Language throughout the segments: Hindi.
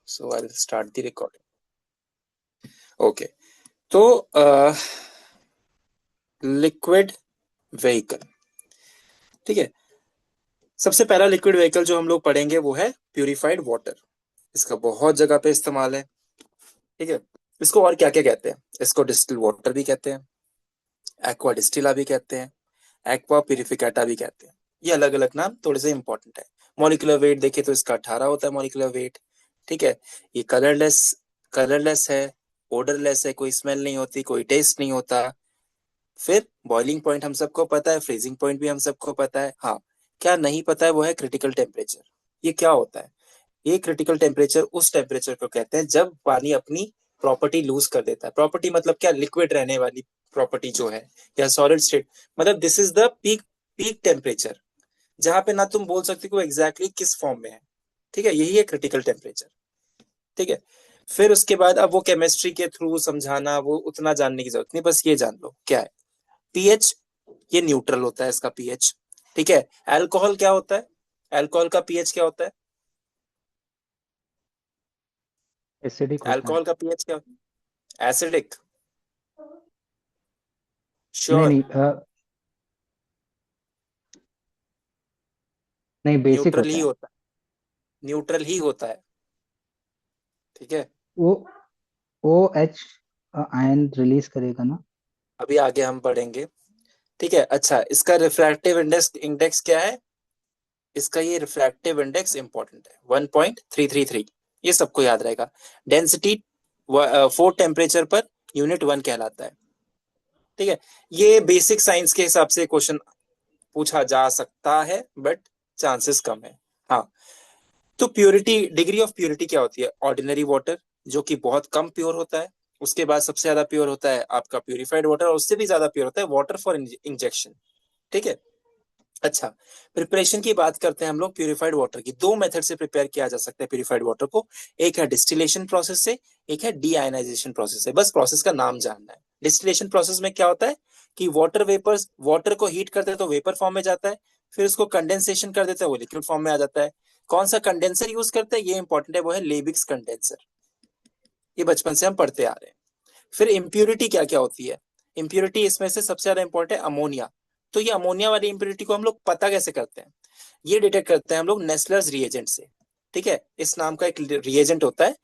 So I'll start the recording. Okay. तो लिक्विड व्हीकल, ठीक है। सबसे पहला लिक्विड व्हीकल जो हम लोग पढ़ेंगे वो है प्यूरिफाइड वाटर। इसका बहुत जगह पे इस्तेमाल है, ठीक है। इसको और क्या क्या कहते हैं? इसको डिस्टिल वाटर भी कहते हैं, एक्वा डिस्टिला भी कहते हैं, एक्वा प्यूरिफिकेटा भी कहते हैं। ये अलग अलग नाम थोड़े से इंपॉर्टेंट है। मॉलिक्यूलर वेट देखे तो इसका 18 होता है मॉलिक्यूलर वेट, ठीक है। ये कलरलेस है, ओडरलेस है, कोई स्मेल नहीं होती, कोई टेस्ट नहीं होता। फिर बॉइलिंग पॉइंट हम सबको पता है, फ्रीजिंग पॉइंट भी हम सबको पता है। हाँ, क्या नहीं पता है वो है क्रिटिकल टेम्परेचर। ये क्या होता है? ये क्रिटिकल टेम्परेचर उस टेम्परेचर को कहते हैं जब पानी अपनी प्रॉपर्टी लूज कर देता है। प्रॉपर्टी मतलब क्या? लिक्विड रहने वाली प्रॉपर्टी जो है, या सॉलिड स्टेट, मतलब this is the peak peak temperature, जहां पे ना तुम बोल सकते कि वो एग्जैक्टली किस फॉर्म में है, ठीक है। यही है क्रिटिकल टेम्परेचर, ठीक है। फिर उसके बाद अब वो केमिस्ट्री के थ्रू समझाना, वो उतना जानने की जरूरत नहीं, बस ये जान लो क्या है पीएच। ये न्यूट्रल होता है इसका पीएच, ठीक है। अल्कोहल क्या होता है? अल्कोहल का पीएच क्या होता है? एसिडिक होता है। अल्कोहल का पीएच क्या होता है? एसिडिक? नहीं श्योर? नहीं नहीं, बेसिक न्यूट्रल ही होता है। होता है, न्यूट्रल ही होता है, ठीक है। वो ओ एच आयन रिलीज करेगा ना। अभी आगे हम पढ़ेंगे, ठीक है। अच्छा, इसका रिफ्रैक्टिव इंडेक्स इंडेक्स क्या है? इसका ये रिफ्रैक्टिव इंडेक्स इंपॉर्टेंट है, 1.333। ये सबको याद रहेगा। डेंसिटी 4 टेम्परेचर पर यूनिट 1 कहलाता है, ठीक है। ये बेसिक साइंस के हिसाब से क्वेश्चन पूछा जा सकता है, बट चांसेस कम है। हाँ, तो प्योरिटी, डिग्री ऑफ प्योरिटी क्या होती है? ऑर्डिनरी वाटर जो कि बहुत कम प्योर होता है, उसके बाद सबसे ज्यादा प्योर होता है आपका प्यूरिफाइड वाटर, और उससे भी ज्यादा प्योर होता है वाटर फॉर इंजेक्शन, ठीक है। अच्छा, प्रिपरेशन की बात करते हैं हम लोग। प्यूरिफाइड वाटर की दो मेथड से प्रिपेयर किया जा सकता है प्यूरिफाइड वाटर को। एक है डिस्टिलेशन प्रोसेस से, एक है डीआयनाइजेशन प्रोसेस से। बस प्रोसेस का नाम जानना है। डिस्टिलेशन प्रोसेस में क्या होता है कि वाटर को हीट करते हैं तो वेपर फॉर्म में जाता है, फिर उसको कंडेंसेशन कर देते हैं, वो लिक्विड फॉर्म में आ जाता है। कौन सा कंडेंसर यूज करते हैं ये इंपॉर्टेंट है, वो है लेबिक्स कंडेंसर। ये बचपन से हम पढ़ते आ रहे हैं। फिर इम्प्यूरिटी क्या क्या होती है? इम्प्यूरिटी इसमें से सबसे ज्यादा इंपॉर्टेंट है अमोनिया। तो ये अमोनिया वाली इम्प्यूरिटी को हम लोग पता कैसे करते हैं? ये डिटेक्ट करते हैं हम लोग नेस्लर्स रिएजेंट से, ठीक है। इस नाम का एक रिएजेंट होता है।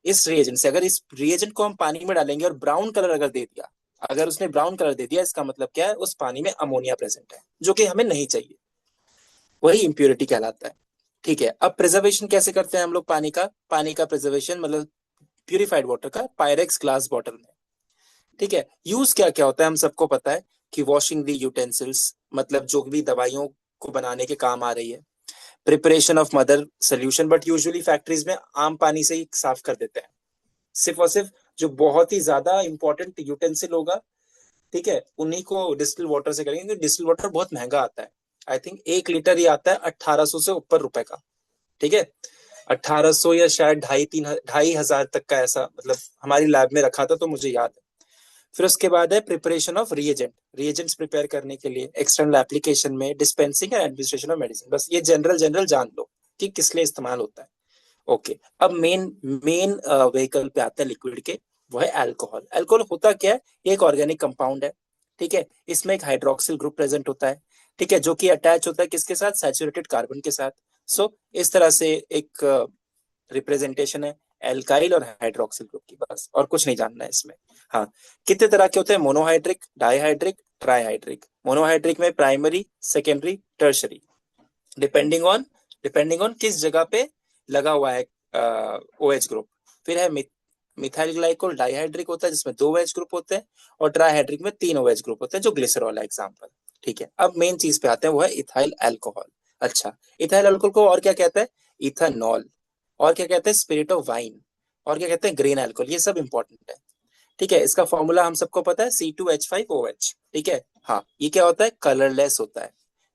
इस रिएजेंट से, अगर इस रिएजेंट को हम पानी में डालेंगे और ब्राउन कलर अगर दे दिया, अगर उसने ब्राउन कलर दे दिया, इसका मतलब क्या है? उस पानी में अमोनिया प्रेजेंट है, जो कि हमें नहीं चाहिए। वही इम्प्यूरिटी कहलाता है, ठीक है। अब प्रिजर्वेशन कैसे करते हैं हम लोग पानी का प्रिजर्वेशन मतलब प्यूरिफाइड वाटर का पायरेक्स ग्लास बॉटल में, ठीक है। यूज क्या क्या होता है हम सबको पता है कि वॉशिंग दी यूटेंसिल्स, मतलब जो भी दवाइयों को बनाने के काम आ रही है। Preparation of mother solution, but usually factories में आम पानी से ही साफ कर देते हैं, सिर्फ और सिर्फ जो बहुत ही ज्यादा इंपॉर्टेंट यूटेंसिल होगा, ठीक है, उन्हीं को डिस्टिल वाटर से करेंगे, क्योंकि डिस्टिल वाटर बहुत महंगा आता है। आई थिंक 1 लीटर ही आता है 1800 से ऊपर रुपए का, ठीक है। 1800 या शायद 2,500 तक का, ऐसा मतलब हमारी लैब में रखा था तो मुझे याद है। फिर उसके बाद है प्रिपरेशन ऑफ रिएजेंट्स प्रिपेयर करने के लिए एक्सटर्नल एप्लीकेशन में, dispensing and administration of medicine. बस ये जनरल जनरल जान लो कि किस लिए इस्तेमाल होता है। ओके, अब मेन मेन व्हीकल पे आते हैं लिक्विड के, वो है अल्कोहल। अल्कोहल होता क्या है? ये एक ऑर्गेनिक कंपाउंड है, ठीक है। इसमें एक हाइड्रोक्सिल ग्रुप प्रेजेंट होता है, ठीक है, जो कि अटैच होता है किसके साथ? सैचुरेटेड कार्बन के साथ। सो इस तरह से एक रिप्रेजेंटेशन है एल्काइल और हाइड्रोक्सिल ग्रुप की, बस और कुछ नहीं जानना है इसमें। हाँ, कितने तरह के होते हैं? Monohydric, dihydric, trihydric. मोनोहाइड्रिक में primary, secondary, tertiary, depending on किस जगह पे लगा हुआ है ओ एच ग्रुप। फिर है मिथाइल ग्लाइकोल डाईहाइड्रिक होता है, जिसमें 2 OH ग्रुप होते हैं, और ट्राईहाइड्रिक में 3 OH ग्रुप होते हैं, जो ग्लिसरॉल है एग्जाम्पल, ठीक है। अब मेन चीज पे आते हैं, वो है इथाइल अल्कोहल। अच्छा, इथाइल अल्कोहल को और क्या कहते हैं? इथानॉल। और क्या कहते हैं? Spirit of wine. और क्या कहते हैं? Grain alcohol. ये सब इंपॉर्टेंट है, ठीक है। इसका फॉर्मूला हम सबको पता है, C2H5OH, ठीक है। हाँ, ये क्या होता है? कलरलेस होता है।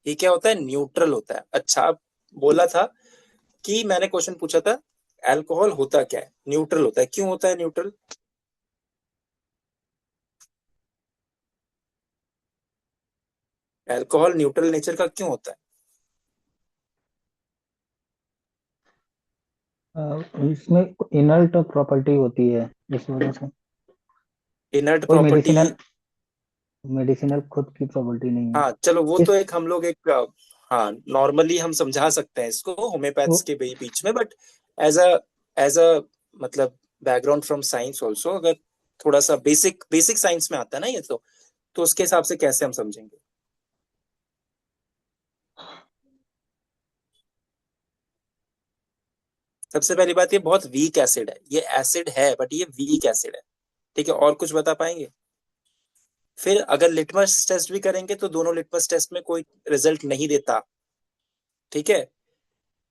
ये क्या होता है? न्यूट्रल होता है। अच्छा, बोला था कि मैंने क्वेश्चन पूछा था अल्कोहल होता क्या है? न्यूट्रल होता है। क्यों होता है न्यूट्रल? अल्कोहल न्यूट्रल नेचर का क्यों होता है? इसमें इनर्ट प्रॉपर्टी होती है, इस वजह से। इनर्ट कोई प्रॉपर्टी। मेडिसिनल मेडिसिनल खुद की प्रॉपर्टी नहीं है। हाँ चलो, वो तो इस एक हम लोग एक हाँ नॉर्मली हम समझा सकते हैं इसको वो होम्योपैथ्स के बीच में, but as a as a मतलब बैकग्राउंड फ्रॉम साइंस ऑल्सो, अगर थोड़ा सा बेसिक बेसिक साइंस में आता है ना ये तो उसके हिसाब से कैसे हम समझेंगे। सबसे पहली बात, ये बहुत वीक एसिड है, ये एसिड है बट ये वीक एसिड है। ठीक है, और कुछ बता पाएंगे? फिर अगर लिटमस टेस्ट भी करेंगे तो दोनों लिटमस टेस्ट में कोई रिजल्ट नहीं देता। ठीक है,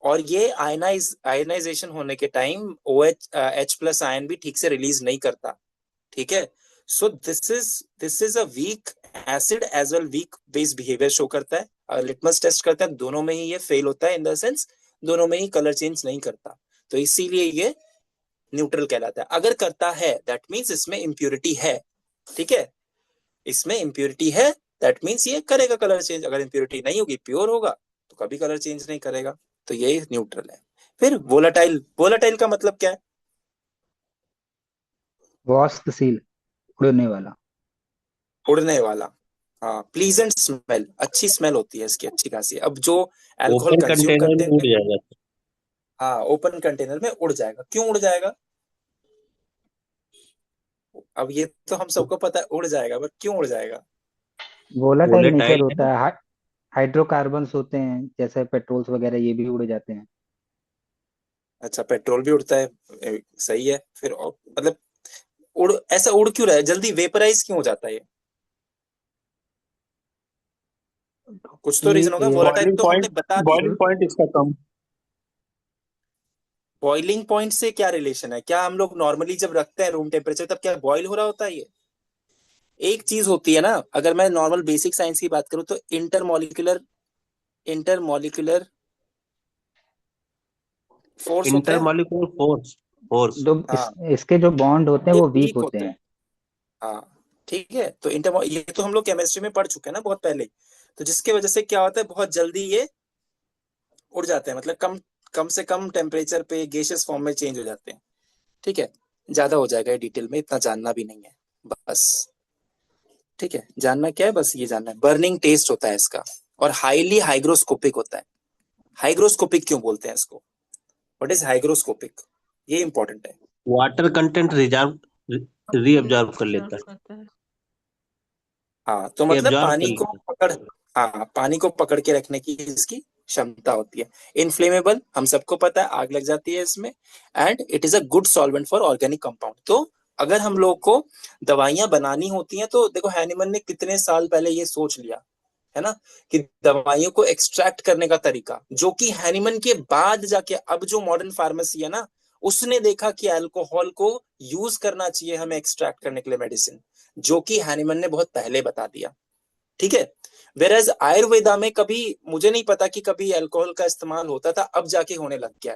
और ये आयनाइजेशन होने के time O H plus ion भी ठीक से रिलीज नहीं करता। ठीक है, so this is a weak acid as well weak base behaviour show करता है। लिटमस टेस्ट करते हैं दोनों में ही ये फेल होता है, इन द सेंस दोनों में ही कलर चेंज नहीं करता। तो इसीलिए ये न्यूट्रल कहलाता है। अगर करता है दैट मीन्स इसमें इम्प्योरिटी है। ठीक है, इसमें इम्प्योरिटी है, दैट मीन्स ये करेगा कलर चेंज। अगर इम्प्योरिटी नहीं होगी, प्योर होगा, तो कभी कलर चेंज नहीं करेगा। तो ये न्यूट्रल है। फिर वोलाटाइल, वोलाटाइल का मतलब क्या है? वाष्पशील, उड़ने वाला। उड़ने वाला। हाँ, प्लीजेंट स्मेल, अच्छी स्मेल होती है इसकी, अच्छी खासी। अब जो अल्कोहल ओपन कंज्यूम कंटेनर करते में उड़ हैं, जाएगा। हाँ ओपन कंटेनर में उड़ जाएगा। क्यों उड़ जाएगा? अब ये तो हम सबको पता है उड़ जाएगा, बट क्यों उड़ जाएगा? वोलाटाइल नेचर वोलेटाइल है होता ना। है, हाइड्रोकार्बन्स होते हैं, जैसे पेट्रोल्स वगैरह, ये भी उड़ जाते हैं। अच्छा, पेट्रोल भी उड़ता है। सही है। फिर मतलब उड़, ऐसा उड़ क्यों रहा है, जल्दी वेपराइज क्यों हो जाता है ये? कुछ तो कि रीजन होगा। वोलेटाइल बॉइलिंग तो हमने पॉइंट, बता दिया। बॉइलिंग पॉइंट इसका कम। बॉइलिंग पॉइंट से क्या रिलेशन है? क्या हम लोग नॉर्मली जब रखते हैं रूम टेम्परेचर तब क्या बॉईल हो रहा होता है ये? एक चीज होती है ना, अगर मैं नॉर्मल बेसिक साइंस की बात करूं तो इंटरमोलिकुलर, इंटरमोलिकुलर फोर्स होता है। Intermolecular force, force. हाँ, इसके जो बॉन्ड होते हैं ये वो वीक वीक होते होते हैं। हैं। हाँ ठीक है, तो इंटर ये तो हम लोग केमिस्ट्री में पढ़ चुके हैं ना बहुत पहले। तो जिसकी वजह से क्या होता है, बहुत जल्दी ये उड़ जाते हैं, मतलब कम कम से कम टेम्परेचर पे गैसियस फॉर्म में चेंज हो जाते हैं। ठीक है, ज्यादा हो जाएगा ये डिटेल में, इतना जानना भी नहीं है बस। ठीक है, जानना क्या है, बस ये जानना है बर्निंग टेस्ट होता है इसका, और हाईली हाइग्रोस्कोपिक होता है। हाइग्रोस्कोपिक क्यों बोलते हैं इसको? What is hygroscopic? ये इंपॉर्टेंट है। वाटर कंटेंट रिजर्व, रीअब्जॉर्ब कर लेता है। हाँ, तो ये मतलब एब्जॉर्ब कर पानी को लेता है। पकड़, हाँ पानी को पकड़ के रखने की इसकी क्षमता होती है। इनफ्लेमेबल, हम सबको पता है आग लग जाती है इसमें। And it is a good solvent for organic compound. तो अगर हम लोग को दवाइयां बनानी होती हैं, तो देखो हैनिमन ने कितने साल पहले ये सोच लिया है ना, कि दवाइयों को एक्सट्रैक्ट करने का तरीका, जो कि हैनिमन के बाद जाके अब जो मॉडर्न फार्मेसी है ना, उसने देखा कि अल्कोहल को यूज करना चाहिए हमें एक्सट्रैक्ट करने के लिए मेडिसिन, जो कि हैनिमन ने बहुत पहले बता दिया। ठीक है, वेरएज आयुर्वेदा में कभी, मुझे नहीं पता कि कभी अल्कोहल का इस्तेमाल होता था, अब जाके होने लग गया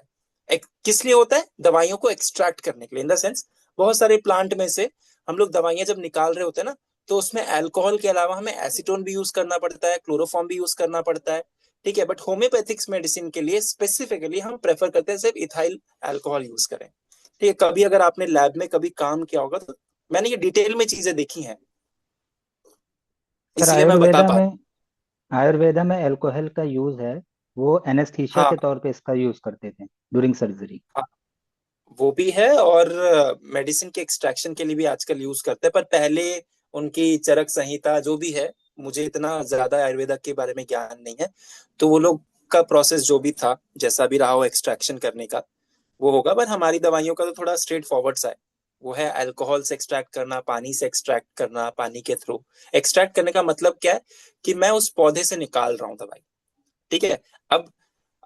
है। किस लिए होता है? दवाइयों को एक्सट्रैक्ट करने के लिए, इन द सेंस बहुत सारे प्लांट में से हम लोग दवाइयां जब निकाल रहे होते हैं ना, तो उसमें अल्कोहल के अलावा हमें एसीटोन भी यूज करना पड़ता है, क्लोरोफॉर्म भी यूज करना पड़ता है। ठीक है, बट होम्योपैथिक्स मेडिसिन के लिए स्पेसिफिकली हम प्रेफर करते हैं सिर्फ इथाइल अल्कोहल यूज करें। ठीक है, कभी अगर आपने लैब में कभी काम किया होगा तो मैंने ये डिटेल में चीजें देखी हैं, सर, इसलिए मैं बता पा आयुर्वेदा में अल्कोहल का यूज है। वो एनेस्थीसिया हाँ के तौर पे इसका यूज करते थे ड्यूरिंग सर्जरी। हाँ, वो भी है, और मेडिसिन के एक्सट्रैक्शन के लिए भी आजकल यूज करते हैं, पर पहले उनकी चरक संहिता जो भी है, मुझे इतना ज्यादा आयुर्वेदा के बारे में ज्ञान नहीं है, तो वो लोग का प्रोसेस जो भी था, जैसा भी रहा हो एक्सट्रैक्शन करने का, वो होगा। पर हमारी दवाइयों का तो थोड़ा स्ट्रेट फॉरवर्ड सा है। वो है अल्कोहल से एक्सट्रैक्ट करना, पानी से एक्सट्रैक्ट करना, पानी के थ्रू एक्सट्रैक्ट करने का मतलब क्या है, कि मैं उस पौधे से निकाल रहा हूँ दवाई। ठीक है, अब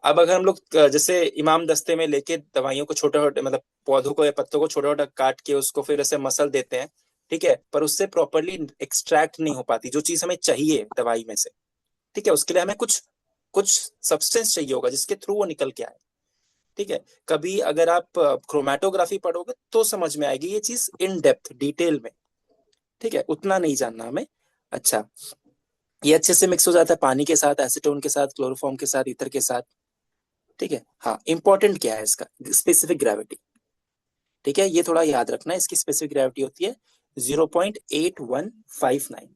अब अगर हम लोग जैसे इमाम दस्ते में लेके दवाइयों को छोटे छोटे, मतलब पौधों को या पत्तों को छोटा छोटा काट के उसको फिर ऐसे मसल देते हैं। ठीक है, पर उससे प्रॉपरली एक्सट्रैक्ट नहीं हो पाती जो चीज हमें चाहिए दवाई में से। ठीक है, उसके लिए हमें कुछ कुछ सब्सटेंस चाहिए होगा जिसके थ्रू वो निकल के आए। ठीक है, कभी अगर आप क्रोमेटोग्राफी पढ़ोगे तो समझ में आएगी ये चीज इन डेप्थ डिटेल में। ठीक है, उतना नहीं जानना हमें। अच्छा, ये अच्छे से मिक्स हो जाता है पानी के साथ, एसीटोन के साथ, क्लोरोफॉर्म के साथ, ईथर के साथ। ठीक है, हाँ इंपॉर्टेंट क्या है इसका, स्पेसिफिक ग्रेविटी। ठीक है, ये थोड़ा याद रखना है, इसकी स्पेसिफिक ग्रेविटी होती है 0.8159।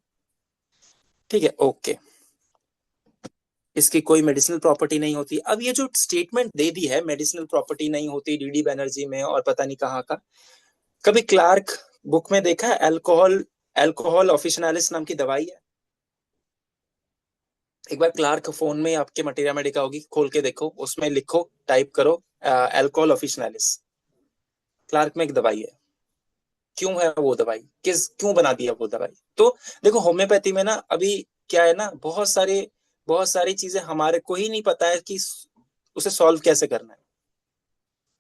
ठीक है, ओके। इसकी कोई मेडिसिनल प्रॉपर्टी नहीं होती। अब ये जो स्टेटमेंट दे दी है मेडिसिनल प्रॉपर्टी नहीं होती डीडी बैनर्जी में और पता नहीं कहाँ का, कभी क्लार्क बुक में देखा है? अल्कोहल, अल्कोहल ऑफिशनालिस नाम की दवाई है। एक बार क्लार्क फोन में आपके मटेरिया मेडिका होगी, खोल के देखो, उसमें लिखो, टाइप करो अल्कोहल ऑफिशनालिस। क्लार्क में एक दवाई है। क्यों है वो दवाई, किस क्यों बना दिया वो दवाई? तो देखो होम्योपैथी में ना अभी क्या है ना, बहुत सारी चीजें हमारे को ही नहीं पता है कि उसे सॉल्व कैसे करना है।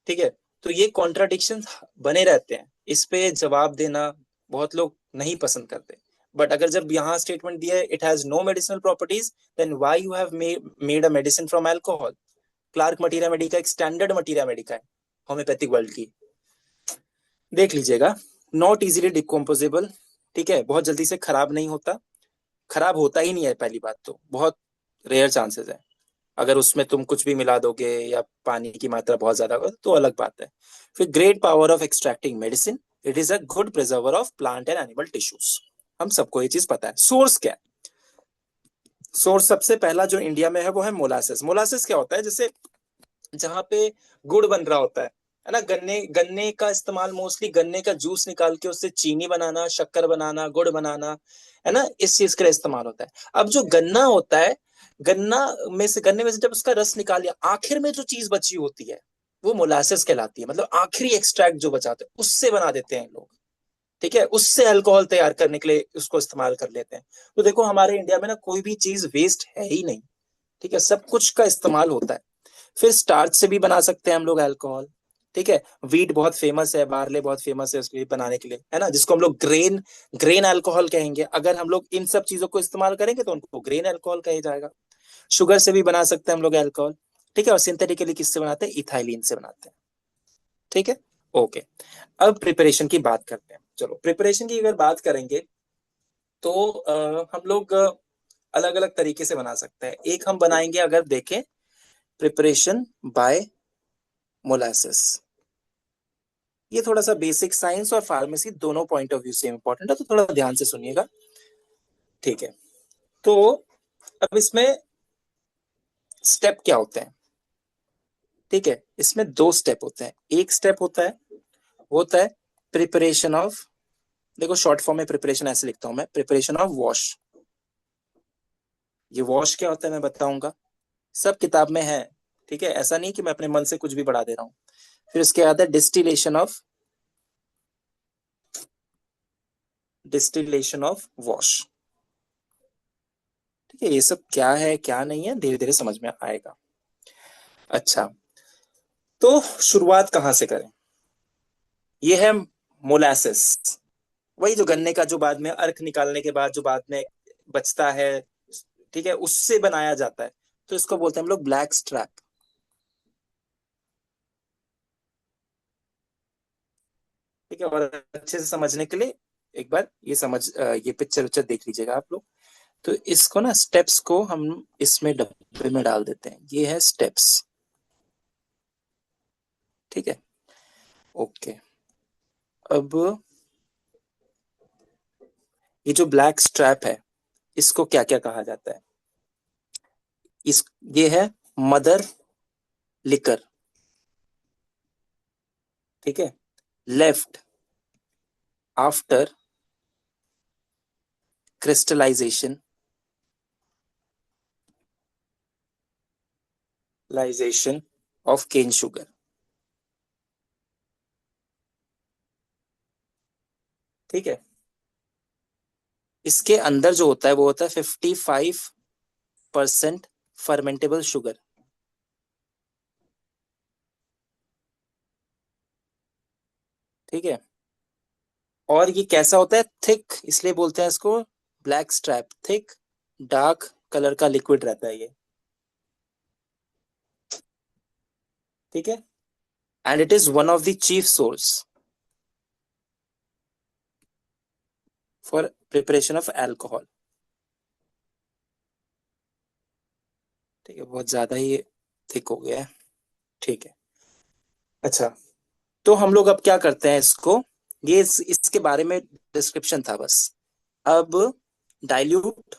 ठीक है, तो ये कॉन्ट्राडिक्शन बने रहते हैं, इस पे जवाब देना बहुत लोग नहीं पसंद करते। बट अगर जब यहाँ स्टेटमेंट दिया है it has no medicinal properties, then why you have made a medicine from alcohol? Clarke materia medica एक स्टैंडर्ड मटीरिया मेडिका है होम्योपैथिक वर्ल्ड की, देख लीजिएगा। नॉट इजीली डिकम्पोजेबल, ठीक है, बहुत जल्दी से खराब नहीं होता, खराब होता ही नहीं है, पहली बात तो बहुत रेयर चांसेस है। अगर उसमें तुम कुछ भी मिला दोगे या पानी की मात्रा बहुत ज्यादा हो तो अलग बात है। फिर great power of extracting medicine, it is a good preserver of plant and animal tissues. हम सबको ये चीज पता है। सोर्स क्या है? सोर्स सबसे पहला जो इंडिया में है वो है मोलासेस। मोलासेस क्या होता है? जैसे जहाँ पे गुड़ बन रहा होता है ना, गन्ने गन्ने का इस्तेमाल, मोस्टली गन्ने का जूस निकाल के उससे चीनी बनाना, शक्कर बनाना, गुड़ बनाना, है ना, इस चीज का इस्तेमाल होता है। अब जो गन्ना होता है, गन्ने में से जब उसका रस निकाल लिया, आखिर में जो चीज बची होती है वो मोलासेस कहलाती है। मतलब आखिरी एक्सट्रैक्ट जो बचाते हैं उससे बना देते हैं लोग। ठीक है, उससे अल्कोहल तैयार करने के लिए उसको इस्तेमाल कर लेते हैं। तो देखो हमारे इंडिया में ना कोई भी चीज वेस्ट है ही नहीं। ठीक है, सब कुछ का इस्तेमाल होता है। फिर स्टार्च से भी बना सकते हैं हम लोग अल्कोहल। ठीक है, वीट बहुत फेमस है, बार्ले बहुत फेमस है उसके लिए बनाने के लिए, है ना, जिसको हम लोग ग्रेन ग्रेन अल्कोहल कहेंगे। अगर हम लोग इन सब चीजों को इस्तेमाल करेंगे तो उनको ग्रेन अल्कोहल कहा जाएगा। शुगर से भी बना सकते हैं हम लोग अल्कोहल। ठीक है, और सिंथेटिकली किससे बनाते हैं? इथाइलिन से बनाते हैं। ठीक है, ओके। अब प्रिपरेशन की बात करते हैं। चलो प्रिपरेशन की अगर बात करेंगे तो हम लोग अलग अलग तरीके से बना सकते हैं। एक हम बनाएंगे, अगर देखें, प्रिपरेशन बाय मोलासिस। ये थोड़ा सा बेसिक साइंस और फार्मेसी दोनों पॉइंट ऑफ व्यू से इंपॉर्टेंट है, तो थोड़ा ध्यान से सुनिएगा। ठीक है, तो अब इसमें स्टेप क्या होते हैं? ठीक है, इसमें दो स्टेप होते हैं। एक स्टेप होता है, वो होता है प्रिपरेशन ऑफ, देखो शॉर्ट फॉर्म में प्रिपरेशन ऐसे लिखता हूं मैं, प्रिपरेशन ऑफ वॉश। ये वॉश क्या होता है मैं बताऊंगा, सब किताब में है। ठीक है, ऐसा नहीं कि मैं अपने मन से कुछ भी बढ़ा दे रहा हूं। फिर उसके बाद है डिस्टिलेशन ऑफ वॉश। ठीक है, ये सब क्या है क्या नहीं है धीरे धीरे समझ में आएगा। अच्छा, तो शुरुआत कहां से करें? ये है मोलासिस, वही जो गन्ने का जो बाद में अर्क निकालने के बाद जो बाद में बचता है, ठीक है, उससे बनाया जाता है। तो इसको बोलते हैं हम लोग ब्लैक स्ट्रैप। ठीक है, और अच्छे से समझने के लिए एक बार ये पिक्चर उच्चर देख लीजिएगा आप लोग। तो इसको ना स्टेप्स को हम इसमें डब्बे में डाल देते हैं, ये है स्टेप्स। ठीक है, ओके। अब ये जो ब्लैक स्ट्रैप है, इसको क्या क्या कहा जाता है? इस ये है मदर लिकर। ठीक है, left after crystallisation lisation of cane sugar. ठीक है, इसके अंदर जो होता है वो होता है 55% फर्मेंटेबल शुगर। ठीक है, और ये कैसा होता है? थिक, इसलिए बोलते हैं इसको black strap. Thick dark colour का लिक्विड रहता है ये। ठीक है, and it is one of the chief source for preparation of alcohol. ठीक है, बहुत ज्यादा ही थिक हो गया है। ठीक है। अच्छा, तो हम लोग अब क्या करते हैं इसको, ये इसके बारे में डिस्क्रिप्शन था बस। अब डाइल्यूट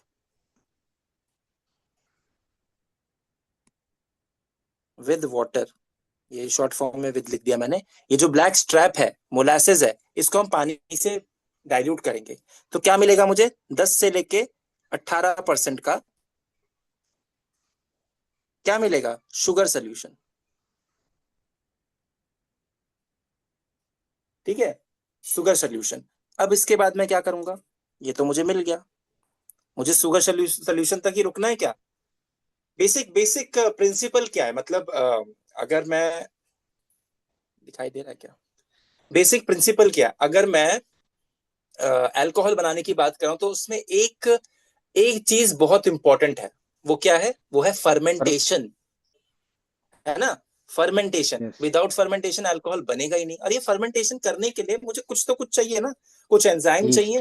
विद वाटर, ये शॉर्ट फॉर्म में विद लिख दिया मैंने। ये जो ब्लैक स्ट्रैप है, मोलासेस है, इसको हम पानी से डाइल्यूट करेंगे तो क्या मिलेगा मुझे, 10 से लेके 18% का क्या मिलेगा, शुगर सोल्यूशन। ठीक है, शुगर सोल्यूशन। अब इसके बाद मैं क्या करूंगा, ये तो मुझे मिल गया, मुझे शुगर सोल्यूशन तक ही रुकना है क्या। बेसिक बेसिक प्रिंसिपल क्या है, मतलब अगर मैं, दिखाई दे रहा है क्या, बेसिक प्रिंसिपल क्या है, अगर मैं अल्कोहल बनाने की बात करूं तो उसमें एक एक चीज बहुत इंपॉर्टेंट है, वो क्या है, वो है फर्मेंटेशन, है ना। Fermentation, yes. Without fermentation alcohol बनेगा ही नहीं। और ये फर्मेंटेशन करने के लिए मुझे कुछ तो कुछ चाहिए ना, कुछ एंजाइम ईस्ट। चाहिए,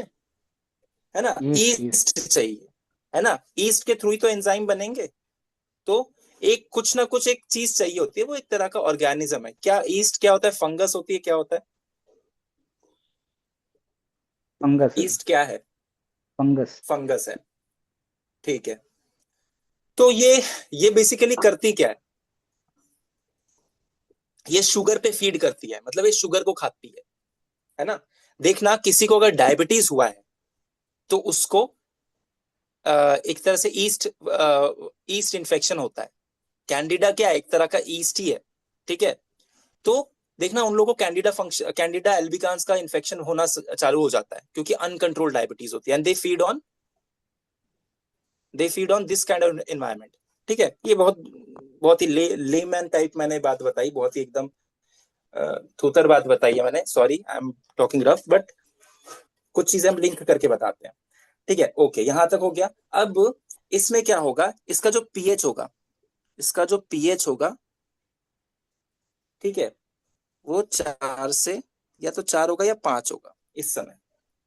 है ना, ईस्ट ईस्ट। ईस्ट चाहिए, है ना। ईस्ट के थ्रू ही तो एंजाइम बनेंगे। तो एक कुछ ना कुछ एक चीज चाहिए होती है, वो एक तरह का ऑर्गेनिज्म है। क्या ईस्ट क्या होता है, फंगस होती है, क्या होता है, फंगस है। ईस्ट क्या है, फंगस। फंगस है। ठीक है, तो ये बेसिकली करती क्या है, ये शुगर पे फीड करती है, मतलब ये शुगर को खाती है ना। देखना, किसी को अगर डायबिटीज हुआ है तो उसको एक तरह से ईस्ट ईस्ट इन्फेक्शन होता है। कैंडिडा क्या है, एक तरह का ईस्ट ही है। ठीक है, तो देखना उन लोगों को कैंडिडा फंक्शन, कैंडिडा एल्बिकांस का इन्फेक्शन होना चालू हो जाता है, क्योंकि अनकंट्रोल्ड डायबिटीज होती है, and they feed on this kind of environment. ठीक है, ये बहुत बहुत ही लेमैन टाइप मैंने बात बताई, बहुत ही एकदम थूतर बात बताई है मैंने, sorry I am talking rough, but कुछ चीजें हम लिंक करके बताते हैं। ठीक है, ओके, यहां तक हो गया। अब इसमें क्या होगा, इसका जो पीएच होगा, इसका जो पीएच होगा, ठीक है, वो 4 से, या तो 4 होगा या 5 होगा इस समय।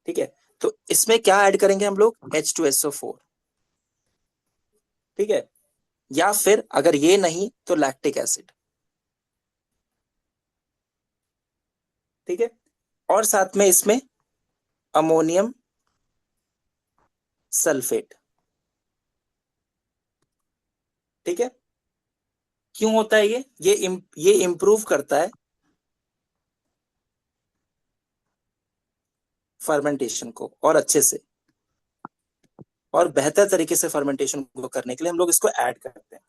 ठीक है, तो इसमें क्या ऐड करेंगे हम लोग, H2SO4। ठीक है, या फिर अगर ये नहीं तो लैक्टिक एसिड। ठीक है, और साथ में इसमें अमोनियम सल्फेट। ठीक है, क्यों होता है ये इंप्रूव करता है फर्मेंटेशन को, और अच्छे से और बेहतर तरीके से फर्मेंटेशन को करने के लिए हम लोग इसको ऐड करते हैं।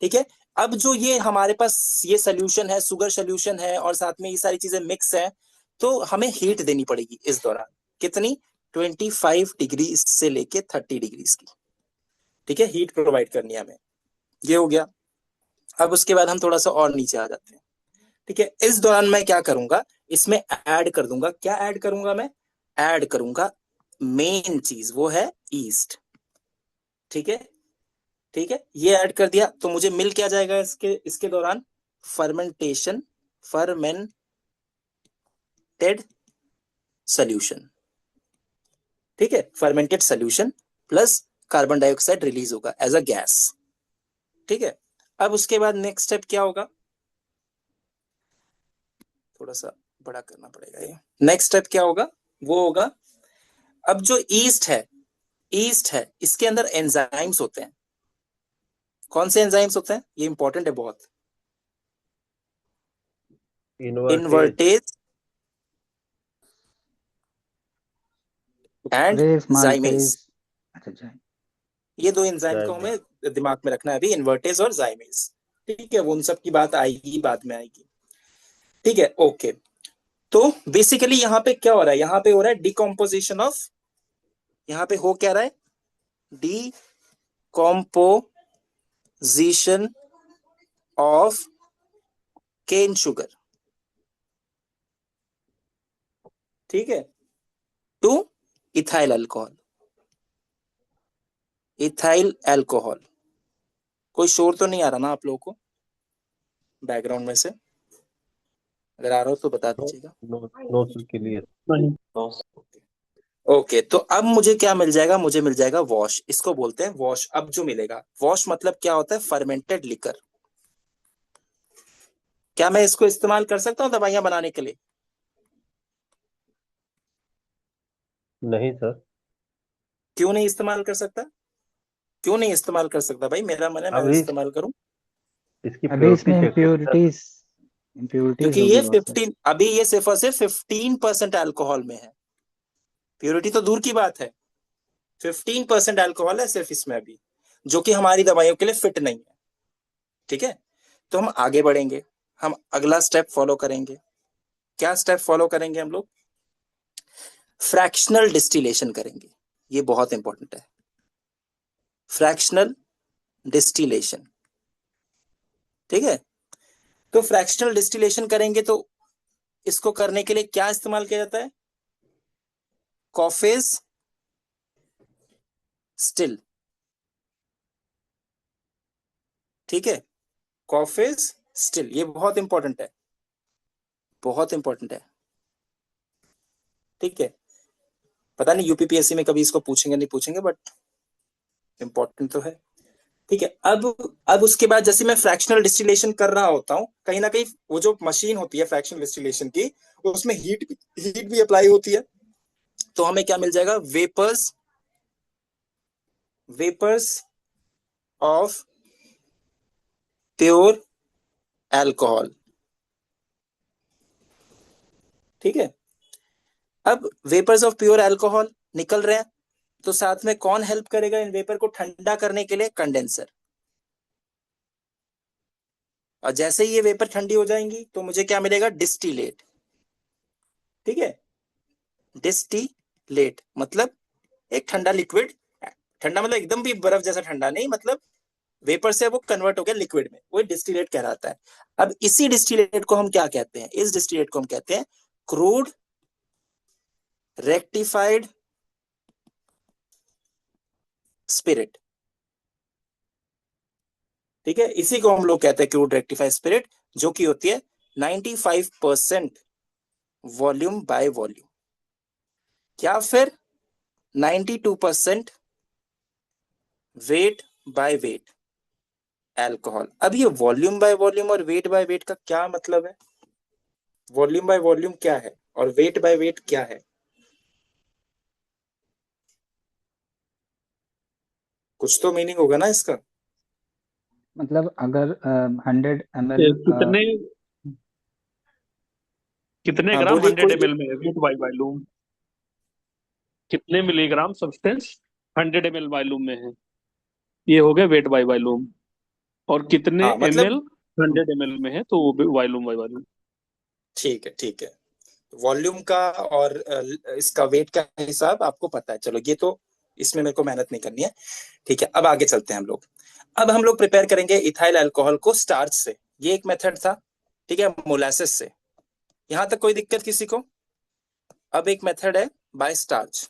ठीक है, अब जो ये हमारे पास ये सोल्यूशन है, शुगर सोल्यूशन है, और साथ में ये सारी चीजें मिक्स है, तो हमें हीट देनी पड़ेगी इस दौरान। कितनी, 25 डिग्री से लेके 30 डिग्री की। ठीक है, हीट प्रोवाइड करनी है हमें। ये हो गया। अब उसके बाद हम थोड़ा सा और नीचे आ जाते हैं। ठीक है, इस दौरान मैं क्या करूंगा, इसमें ऐड कर दूंगा, क्या ऐड करूंगा मैं, ऐड करूंगा मेन चीज, वो है ईस्ट। ठीक है, ठीक है, ये ऐड कर दिया तो मुझे मिल क्या जाएगा इसके इसके दौरान, फर्मेंटेशन, फर्मेंटेड सोल्यूशन। ठीक है, fermented solution plus carbon dioxide release होगा एज अ गैस। ठीक है, अब उसके बाद नेक्स्ट स्टेप क्या होगा, थोड़ा सा बड़ा करना पड़ेगा ये। नेक्स्ट स्टेप क्या होगा, वो होगा, अब जो ईस्ट है इसके अंदर एंजाइम्स होते हैं। कौन से एंजाइम्स होते हैं, ये इंपॉर्टेंट है बहुत, इनवर्टेज। इनवर्टेज एंड रेस जाइमेज। माल्टेज। अच्छा अच्छा। ये दो एंजाइम को जाइमेज। हमें दिमाग में रखना है अभी, इन्वर्टेज और जाइमेज। ठीक है, वो उन सब की बात आएगी, बाद में आएगी। ठीक है, ओके। तो बेसिकली यहाँ पे क्या हो रहा है, यहाँ पे हो रहा है डिकम्पोजिशन ऑफ, यहाँ पे हो क्या रहा है, डिकम्पोजिशन ऑफ केन शुगर। ठीक है, two ethyl alcohol, ethyl alcohol. कोई शोर तो नहीं आ रहा ना आप लोगों को बैकग्राउंड में से, अगर आ रहा हो तो बता नो दीजिएगा। नो नो सर, क्लियर नहीं। ओके, तो अब मुझे क्या मिल जाएगा, मुझे मिल जाएगा वॉश, इसको बोलते हैं वॉश। अब जो मिलेगा, वॉश मतलब क्या होता है, फर्मेंटेड लिकर। क्या मैं इसको इस्तेमाल कर सकता हूँ दवाइयां बनाने के लिए? नहीं सर। क्यों नहीं इस्तेमाल कर सकता? क्यों नहीं इस्तेमाल कर सकता भाई? मेरा मन है मैं अभी इस्तेमाल करूं। इसकी अभी प्योरिटी इसमें चेक होगी सर। इम्प्योरिटीज इम्प्योरिटीज क्योंकि ये होगी बहुत सारी। 15, अभी ये सिर्फ और सिर्फ 15% अल्कोहल में है। प्योरिटी तो दूर की बात है, 15% अल्कोहल है सिर्फ इसमें अभी, जो कि हमारी दवाइयों के लिए फिट नहीं है। ठीक है, तो हम आगे बढ़ेंगे, हम अगला स्टेप फॉलो करेंगे। क्या स्टेप फॉलो करेंगे हम लोग? फ्रैक्शनल डिस्टिलेशन करेंगे। ये बहुत इंपॉर्टेंट है, फ्रैक्शनल डिस्टिलेशन। ठीक है, तो फ्रैक्शनल डिस्टिलेशन करेंगे तो इसको करने के लिए क्या इस्तेमाल किया जाता है? कॉफेज स्टिल। ठीक है, कॉफेज स्टिल, ये बहुत इंपॉर्टेंट है, बहुत इंपॉर्टेंट है। ठीक है, पता नहीं यूपीपीएससी में कभी इसको पूछेंगे नहीं पूछेंगे, बट इंपॉर्टेंट तो है। ठीक है, अब उसके बाद जैसे मैं फ्रैक्शनल डिस्टिलेशन कर रहा होता हूँ, कहीं ना कहीं वो जो मशीन होती है फ्रैक्शनल डिस्टिलेशन की, उसमें हीट भी अप्लाई होती है। तो हमें क्या मिल जाएगा? Vapours, vapours of pure alcohol. ठीक है, अब वेपर्स ऑफ प्योर अल्कोहल निकल रहे हैं, तो साथ में कौन हेल्प करेगा इन वेपर को ठंडा करने के लिए? कंडेंसर। और जैसे ही ये वेपर ठंडी हो जाएंगी तो मुझे क्या मिलेगा? डिस्टिलेट। ठीक है, डिस्टिलेट मतलब एक ठंडा लिक्विड। ठंडा मतलब एकदम भी बर्फ जैसा ठंडा नहीं, मतलब वेपर से वो कन्वर्ट हो गया लिक्विड में, वो डिस्टिलेट कहलाता है। अब इसी डिस्टिलेट को हम क्या कहते हैं? इस डिस्टिलेट को हम कहते हैं क्रूड रेक्टिफाइड स्पिरिट। ठीक है, इसी को हम लोग कहते हैं क्रूड रेक्टिफाइड स्पिरिट, जो कि होती है 95% वॉल्यूम बाय वॉल्यूम, या फिर 92% वेट बाय वेट अल्कोहल। अब ये वॉल्यूम बाय वॉल्यूम और वेट बाय वेट का क्या मतलब है? वॉल्यूम बाय वॉल्यूम क्या है और वेट बाय वेट क्या है? कुछ तो मीनिंग होगा ना इसका। मतलब अगर 100 ml ये कितने कितने हाँ ग्राम बोलिए 100 कोई। ml में है वेट बाई वॉल्यूम? कितने मिलीग्राम सब्सटेंस 100 ml वॉल्यूम में है? ये हो गया वेट बाई वॉल्यूम। और कितने हाँ मतलब, ml 100 ml में है, तो वो वॉल्यूम बाई वॉल्यूम। ठीक है ठीक है, वॉल्यूम का और इसका वेट का हिसाब आपको पता है, चलो ये तो इसमें मेरे को मेहनत नहीं करनी है। ठीक है, अब आगे चलते हैं हम लोग। अब हम लोग प्रिपेयर करेंगे इथाइल अल्कोहल को स्टार्च से। ये एक मेथड था, ठीक है, मोलासिस से। यहां तक कोई दिक्कत किसी को? अब एक मेथड है बाय स्टार्च।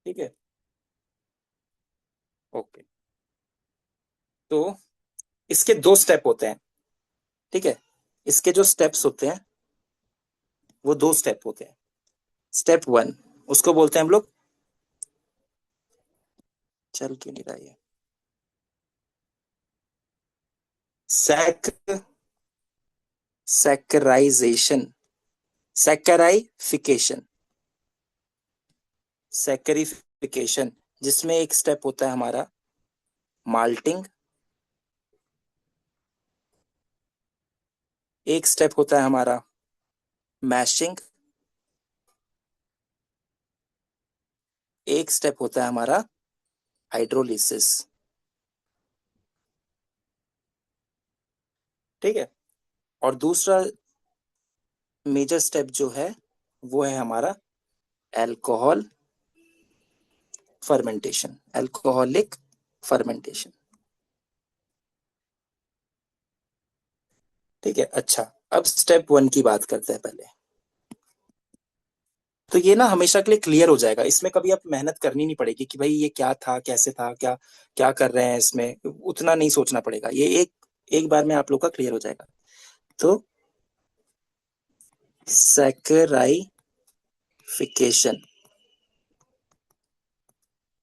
ठीक है, ओके। तो इसके दो स्टेप होते हैं। ठीक है, इसके जो स्टेप्स होते हैं वो दो स्टेप होते हैं। स्टेप वन, उसको बोलते हैं हम लोग, चल क्यों नहीं रहा है? सैक सैकराइजेशन, सैकराइफिकेशन, सैकरिफिकेशन, जिसमें एक स्टेप होता है हमारा माल्टिंग, एक स्टेप होता है हमारा मैशिंग, एक स्टेप होता है हमारा हाइड्रोलिसिस। ठीक है, और दूसरा मेजर स्टेप जो है वो है हमारा अल्कोहल फर्मेंटेशन, अल्कोहलिक फर्मेंटेशन। ठीक है, अच्छा, अब स्टेप वन की बात करते हैं पहले। तो ये ना हमेशा के लिए क्लियर हो जाएगा, इसमें कभी आप मेहनत करनी नहीं पड़ेगी कि भाई ये क्या था, कैसे था, क्या क्या कर रहे हैं, इसमें उतना नहीं सोचना पड़ेगा। ये एक एक बार में आप लोग का क्लियर हो जाएगा। तो सैकराइफिकेशन।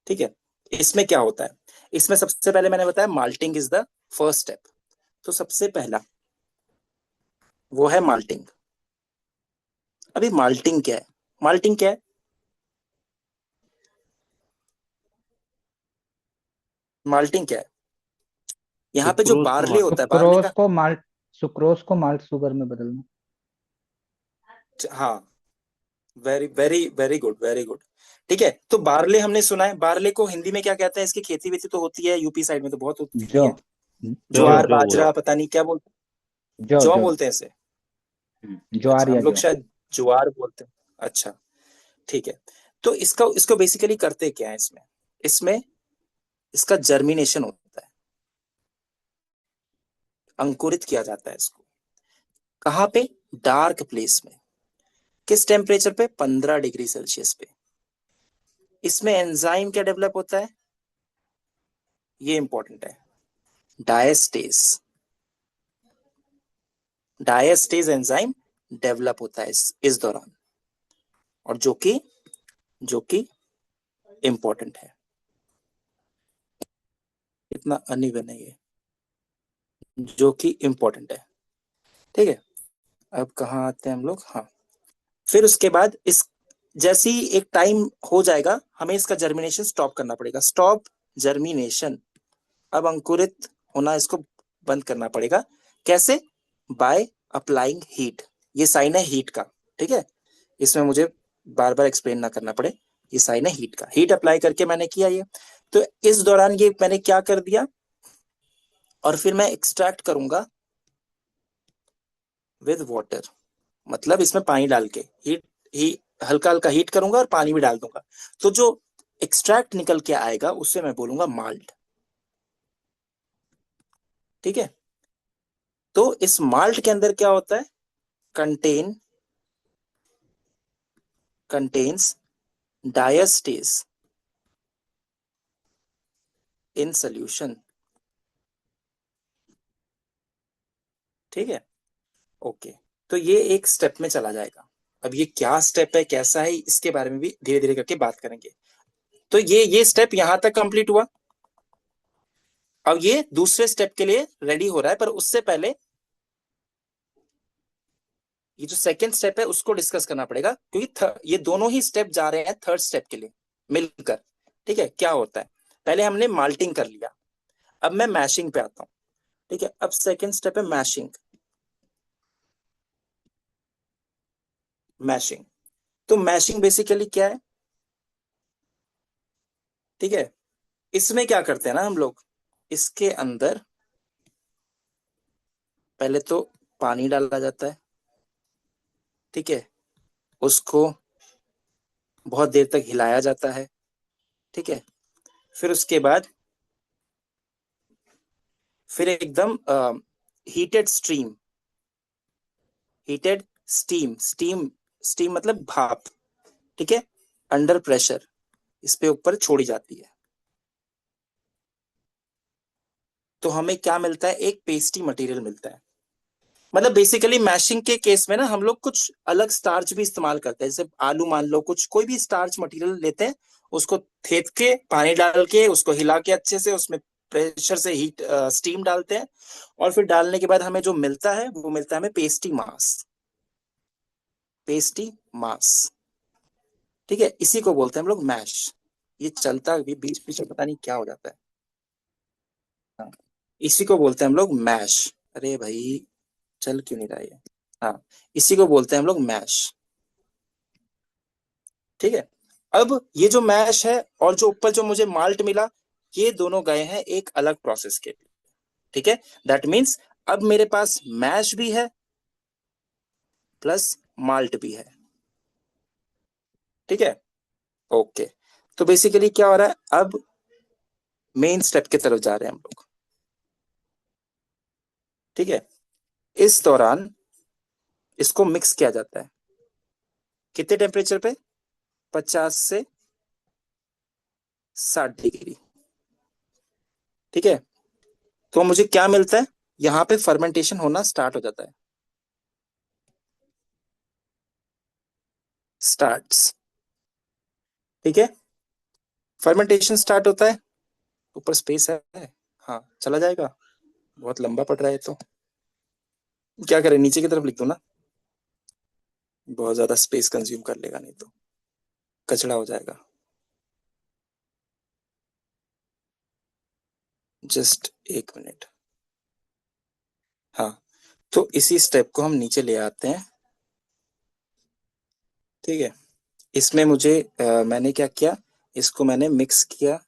ठीक है, इसमें क्या होता है, इसमें सबसे पहले मैंने बताया malting is the first step. तो सबसे पहला वो है माल्टिंग। अभी माल्टिंग क्या है, माल्टिंग क्या है, माल्टिंग क्या है, यहाँ पे जो सुक्रोज को बार्ले मार। होता है, बार्ले का, सुक्रोज को माल्ट शुगर में बदलना। हाँ, very very very good, very good. ठीक है, तो बार्ले हमने सुना है, बार्ले को हिंदी में क्या कहते हैं, इसकी खेती वेती तो होती है यूपी साइड में तो बहुत होती जौ। है, जौ ज्वार जौ बाजरा जौ। पता नहीं क्या बोलते हैं, जौ जौ जौ। बोलते हैं इसे। ज्वार अच्छा, या हम लोग जौ। शायद ज्वार बोलते हैं। अच्छा, ठीक है। तो इसका इसको बेसिकली करते क्या है इसमें, इसमें इसका जर्मिनेशन होता है, अंकुरित किया जाता है इसको। कहाँ पे, डार्क प्लेस में। किस टेम्परेचर पे, 15 डिग्री सेल्सियस पे। इसमें एंजाइम क्या डेवलप होता है, ये इंपॉर्टेंट है, डायस्टेज। डायस्टेज एंजाइम डेवलप होता है इस दौरान, और जो कि इंपॉर्टेंट है। इतना अनइवन है ये, जो कि इंपॉर्टेंट है। ठीक है, अब कहाँ आते हैं हम लोग, हाँ। फिर उसके बाद इस जैसे ही एक टाइम हो जाएगा, हमें इसका जर्मिनेशन स्टॉप करना पड़ेगा, स्टॉप जर्मिनेशन। अब अंकुरित होना इसको बंद करना पड़ेगा। कैसे, बाय अप्लाइंग हीट। ये साइन है हीट का। ठीक है, इसमें मुझे बार बार एक्सप्लेन ना करना पड़े, ये साइन है हीट का, हीट अप्लाई करके मैंने किया ये। तो इस दौरान ये मैंने क्या कर दिया, और फिर मैं एक्सट्रैक्ट करूंगा विद वाटर, मतलब इसमें पानी डाल के हीट ही हल्का हल्का हीट करूंगा और पानी भी डाल दूंगा। तो जो एक्सट्रैक्ट निकल के आएगा उससे मैं बोलूंगा माल्ट। ठीक है, तो इस माल्ट के अंदर क्या होता है, contain contains diastase in solution. ठीक है, ओके। तो ये एक स्टेप में चला जाएगा। अब ये क्या स्टेप है, कैसा है, इसके बारे में भी धीरे धीरे करके बात करेंगे। तो ये स्टेप यहां तक कंप्लीट हुआ। अब ये दूसरे स्टेप के लिए रेडी हो रहा है, पर उससे पहले ये जो सेकंड स्टेप है उसको डिस्कस करना पड़ेगा, क्योंकि ये दोनों ही स्टेप जा रहे हैं थर्ड स्टेप के लिए मिलकर। ठीक है, क्या होता है, पहले हमने माल्टिंग कर लिया, अब मैं मैशिंग पे आता हूं। ठीक है, अब सेकंड स्टेप है मैशिंग। मैशिंग, तो मैशिंग बेसिकली क्या है, ठीक है, इसमें क्या करते हैं ना हम लोग, इसके अंदर पहले तो पानी डाला जाता है। ठीक है, उसको बहुत देर तक हिलाया जाता है। ठीक है, फिर उसके बाद फिर एकदम heated stream, heated steam, steam मतलब भाप। ठीक है, अंडर प्रेशर इस पे ऊपर छोड़ी जाती है। तो हमें क्या मिलता है, एक पेस्टी मटेरियल मिलता है। मतलब बेसिकली मैशिंग के केस में ना हम लोग कुछ अलग स्टार्च भी इस्तेमाल करते हैं, जैसे आलू मान लो, कुछ कोई भी स्टार्च मटेरियल लेते हैं, उसको थेथ के पानी डाल के उसको हिला के अच्छे से उसमें प्रेशर से हीट स्टीम डालते हैं, और फिर डालने के बाद हमें जो मिलता है वो मिलता है हमें पेस्टी मास। पेस्टी मास, ठीक है, इसी को बोलते हैं हम लोग मैश। ये चलता भी बीच बीच में पता नहीं क्या हो जाता है। हाँ, इसी को बोलते हैं हम लोग मैश। अरे भाई, चल क्यों नहीं रहा ये, हाँ, इसी को बोलते हैं हम लोग मैश। ठीक है, अब ये जो मैश है और जो ऊपर जो मुझे माल्ट मिला, ये दोनों गए हैं एक अलग प्रोसेस के लिए। ठीक है, दैट मीन्स अब मेरे पास मैश भी है प्लस माल्ट भी है। ठीक है, ओके। तो बेसिकली क्या हो रहा है, अब मेन स्टेप की तरफ जा रहे हैं हम लोग। ठीक है, इस दौरान इसको मिक्स किया जाता है, कितने टेम्परेचर पे, 50 से 60 डिग्री। ठीक है, तो मुझे क्या मिलता है, यहाँ पे फर्मेंटेशन होना स्टार्ट हो जाता है। स्टार्ट्स। ठीक है, फर्मेंटेशन स्टार्ट होता है, ऊपर स्पेस है, हाँ चला जाएगा, बहुत लंबा पड़ रहा है तो क्या करें, नीचे की तरफ लिख दो ना, बहुत ज्यादा स्पेस कंज्यूम कर लेगा, नहीं तो कचड़ा हो जाएगा। जस्ट एक मिनट। हाँ, तो इसी स्टेप को हम नीचे ले आते हैं। ठीक है, इसमें मुझे मैंने क्या किया, इसको मैंने मिक्स किया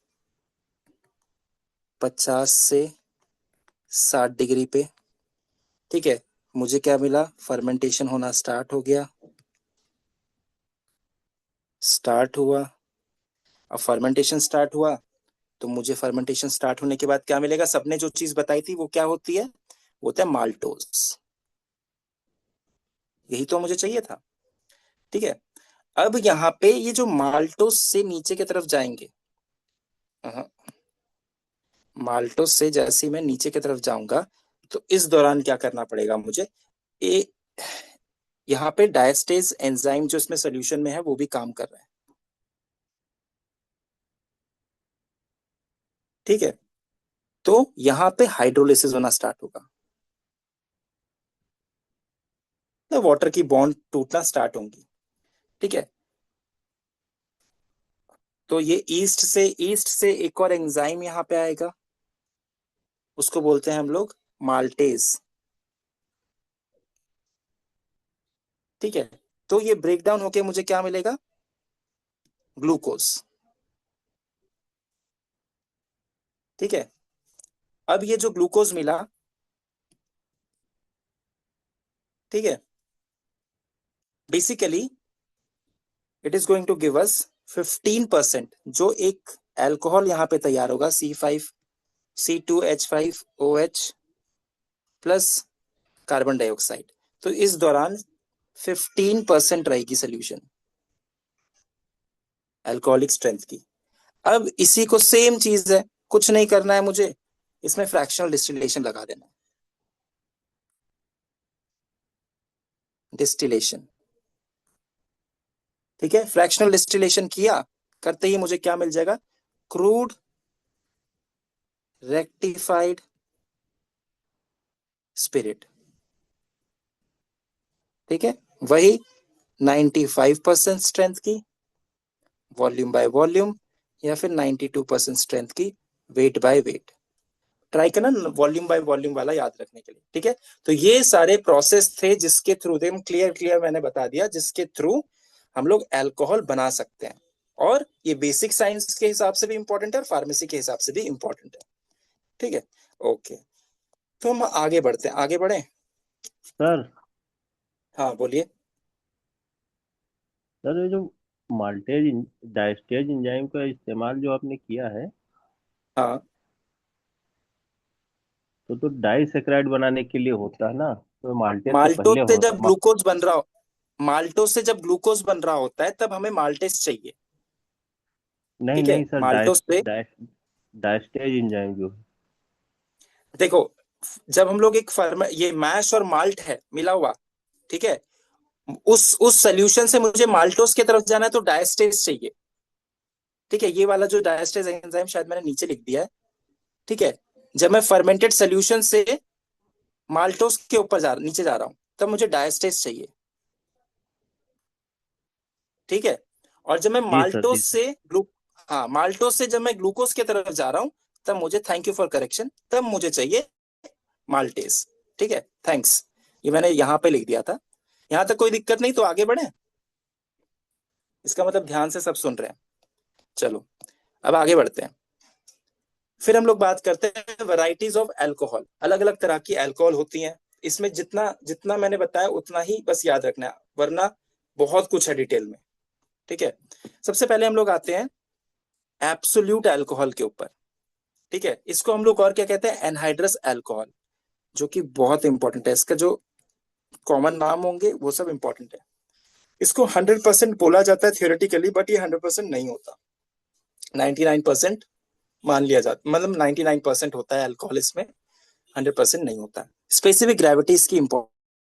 50 से 60 डिग्री पे। ठीक है, मुझे क्या मिला, फर्मेंटेशन होना स्टार्ट हो गया, स्टार्ट हुआ। अब फर्मेंटेशन स्टार्ट हुआ तो मुझे फर्मेंटेशन स्टार्ट होने के बाद क्या मिलेगा, सबने जो चीज बताई थी वो क्या होती है, वो होता है माल्टोस। यही तो मुझे चाहिए था। ठीक है, अब यहाँ पे ये जो माल्टोस से नीचे की तरफ जाएंगे, हाँ, माल्टोस से जैसे ही मैं नीचे की तरफ जाऊंगा तो इस दौरान क्या करना पड़ेगा मुझे, ए, यहाँ पे डायस्टेज एंजाइम जो इसमें सोल्यूशन में है वो भी काम कर रहा है। ठीक है, तो यहाँ पे हाइड्रोलिसिस होना स्टार्ट होगा, तो वाटर की बॉन्ड टूटना स्टार्ट होंगी। ठीक है, तो ये ईस्ट से एक और एंजाइम यहाँ पे आएगा, उसको बोलते हैं हम लोग माल्टेज। ठीक है, तो ये ब्रेक डाउन होके मुझे क्या मिलेगा, ग्लूकोज। ठीक है, अब ये जो ग्लूकोज मिला, ठीक है, basically it is going to give us 15%, जो एक एल्कोहल यहाँ पे तैयार होगा, C5C2H5OH प्लस कार्बन डाइऑक्साइड। तो इस दौरान 15% रहेगी सोल्यूशन अल्कोहलिक स्ट्रेंथ की। अब इसी को सेम चीज है, कुछ नहीं करना है मुझे, इसमें फ्रैक्शनल डिस्टिलेशन लगा देना है, डिस्टिलेशन। ठीक है, फ्रैक्शनल डिस्टिलेशन किया, करते ही मुझे क्या मिल जाएगा, क्रूड रेक्टिफाइड स्पिरिट। ठीक है, वही 95% स्ट्रेंथ की वॉल्यूम बाय वॉल्यूम, या फिर 92% स्ट्रेंथ की वेट बाय वेट। ट्राई करना वॉल्यूम बाय वॉल्यूम वाला याद रखने के लिए। ठीक है, तो ये सारे प्रोसेस थे जिसके थ्रू, दे क्लियर मैंने बता दिया, जिसके थ्रू हम लोग अल्कोहल बना सकते हैं। और ये बेसिक साइंस के हिसाब से भी इंपॉर्टेंट है और फार्मेसी के हिसाब से भी इंपॉर्टेंट है। ठीक है, ओके, तो हम आगे बढ़ते हैं, आगे बढ़े। सर हाँ बोलिए। सर ये जो माल्टेज डायस्टेज एंजाइम का इस्तेमाल जो आपने किया है, हाँ, तो डाइसेक्राइड बनाने के लिए होता है ना, तो माल्टेज तो माल्टोस पहले से होता जब ग्लूकोज बन रहा हो, माल्टोस से जब ग्लूकोज बन रहा होता है तब हमें माल्टेस चाहिए। नहीं ठीक है, नहीं सर, माल्टोस से डायस्टेज एंजाइम जो है। देखो, जब हम लोग एक फर्म, ये मैश और माल्ट है मिला हुआ, ठीक है, उस सोल्यूशन से मुझे माल्टोस की तरफ जाना है तो डायस्टेज चाहिए। ठीक है, ये वाला जो डायस्टेज एंजाइम शायद मैंने नीचे लिख दिया है। ठीक है, जब मैं फर्मेंटेड सोल्यूशन से माल्टोस के ऊपर नीचे जा रहा हूं तब मुझे डायस्टेज चाहिए। ठीक है, और जब मैं जी सर, जी माल्टोस सर। से हाँ, माल्टोस से जब मैं ग्लूकोज की तरफ जा रहा हूं तब मुझे, थैंक यू फॉर करेक्शन, तब मुझे चाहिए माल्टेज। ठीक है, थैंक्स, ये मैंने यहां पे लिख दिया था। यहां तक कोई दिक्कत नहीं, तो आगे बढ़े। इसका मतलब ध्यान से सब सुन रहे हैं। चलो, अब आगे बढ़ते हैं। फिर हम लोग बात करते हैं वैरायटीज ऑफ अल्कोहल। अलग अलग तरह की अल्कोहल होती हैं, इसमें जितना जितना मैंने बताया उतना ही बस याद रखना है, वरना बहुत कुछ है डिटेल में। ठीक है, सबसे पहले हम लोग आते हैं एब्सोल्यूट अल्कोहल के ऊपर। ठीक है, इसको हम लोग और क्या कहते हैं, एनहाइड्रस अल्कोहल, जो कि बहुत इंपॉर्टेंट है। इसका जो कॉमन नाम होंगे वो सब इंपॉर्टेंट है। इसको 100% बोला जाता है थियोरेटिकली, बट ये 100% नहीं होता, 99% मान लिया जाता, मतलब 99% होता है अल्कोहल इसमें, 100% नहीं होता। स्पेसिफिक ग्रेविटी इसकी इंपॉर्टेंट